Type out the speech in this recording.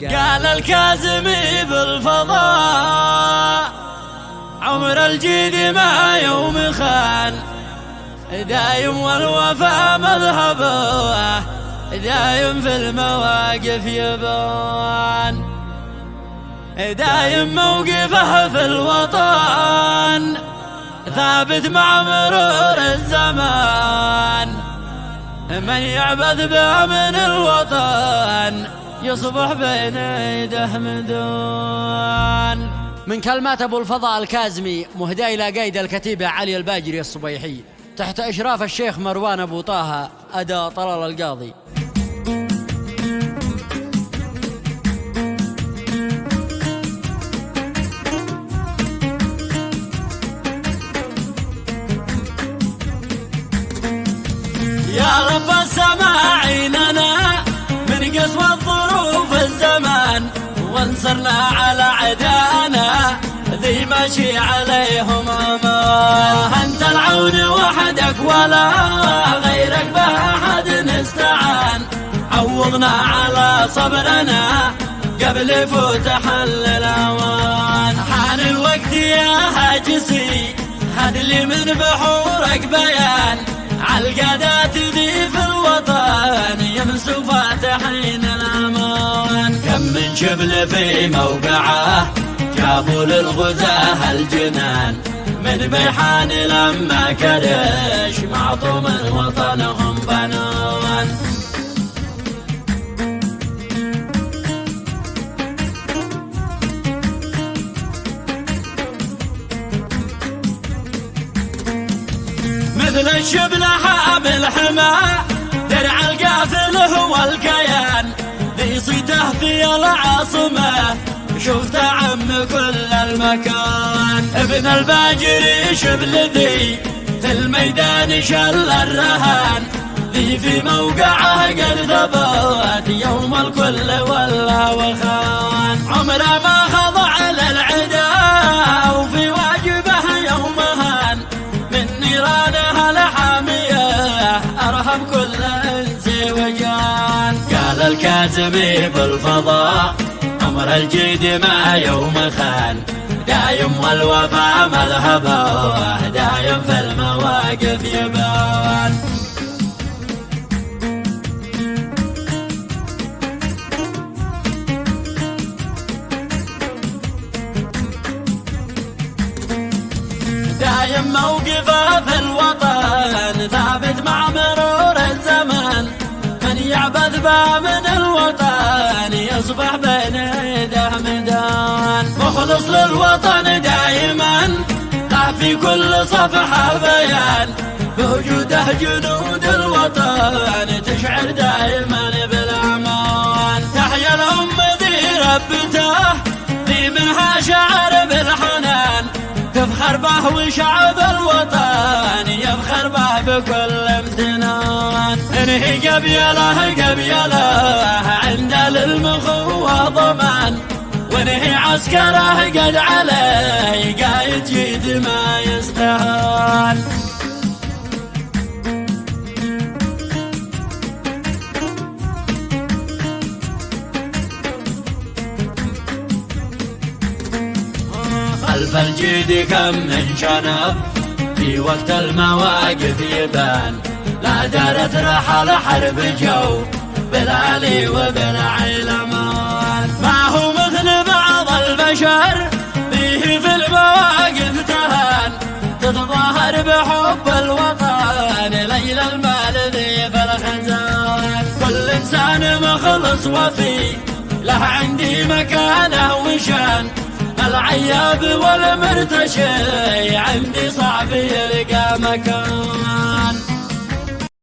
قال الكاظمي بالفضاء عمر الجيد ما يوم خان، دايم والوفا مذهبه، دايم في المواقف يبان، دايم موقفه في الوطن ثابت مع مرور الزمان. من يعبث بأمن الوطن يصبح بين يده مدون. من كلمات أبو الفضاء الكاظمي مهداة إلى قائد الكتيبة علي الباجري الصبيحي تحت إشراف الشيخ مروان أبو طه أداء طلال القاضي. يا رب السماء عيننا من قسوة ظروف الزمان، وانصرنا على عدانا ذي ماشي عليهم امان. انت العون وحدك ولا غيرك بأحد نستعان، عوضنا على صبرنا قبل يفوت حل الاوان. حان الوقت يا هاجسي هدلي من بحورك بيان، عالقادات ذي في الوطن يمسوا فاتحين الامان. كم من شبل في موقعه جابوا للغزاة الجنان، من بيحان لما كرش معطوا من وطنهم بنان. مثل الشبل حامل حما درع القافل هو الكيان، ذي صيته في العاصمة شفته عم كل المكان. ابن الباجري شبل ذي في الميدان شل الرهان، ذي في موقعه قد ثبت يوم الكل ولا وخان. عمره ما خضع للعدا وفي واجبه يوم هان، من نيرانها الحامية أرهم كل إنس وجان. قال الكاظمي بالفضاء عمر الجيد ما يوم خان، دايم والوفا مذهبه، دايم في المواقف يبان. دايم موقفه في الوطن ثابت مع مرور الزمان. من يعبث بأمن الوطن يصبح بين يده ميدان. مخلص للوطن دائما في كل صفحة بيان، بوجوده جنود الوطن تشعر دائما بالامان. تحيا الأمة ذي ربته ذي منها شعر بالحنان، تفخر به وشعب الوطن يفخر به بكل امتنان. انهي قبيله عند للمخوة ضمان، وانهي عسكره قد عليه قايد جيد ما يستهان. خلف الجيد كم من شنب في وقت المواقف يبان، لا دارت رحل حرب جو بالعلي وبالعلمان. ما هو مثل بعض البشر فيه في المواقف تهان، تتظاهر بحب الوطن ليل المال ذي في الخزان. كل انسان مخلص وفي له عندي مكانه وشان، العياب والمرتشي عندي صعب يلقى مكان.